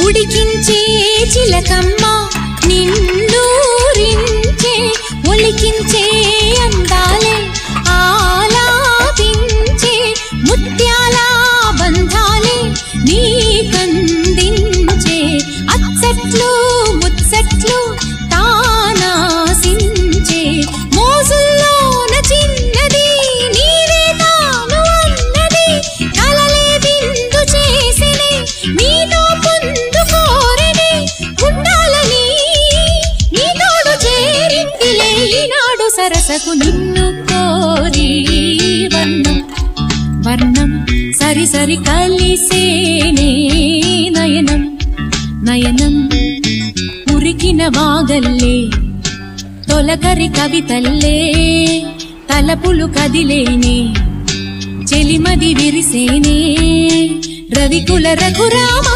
ఉడికించే చిలకమ్మ నిన్నూరించే ఒలికించే అందాలే ఆలాపించే ముత్యాల బంధాలే నీకందించే అచ్చట్లు ముచ్చట్లు తానాసించే మోజుల్లోన చిన్నది నీవే తాను అన్నది కలలే విందు చేసినే నీతో పొందుకోరనే ఉండాలని నీ తోడు చేరిందిలే ఈనాడు సరసకు నిన్ను కోరి వర్ణం వర్ణం సరి సరి కలిసేనే నయనం నయనం ఉరికిన వాగల్లే తొలకరి కవితల్లే తలపులు కదిలేనే చెలిమది విరిసేనే రవికుల రఘురామ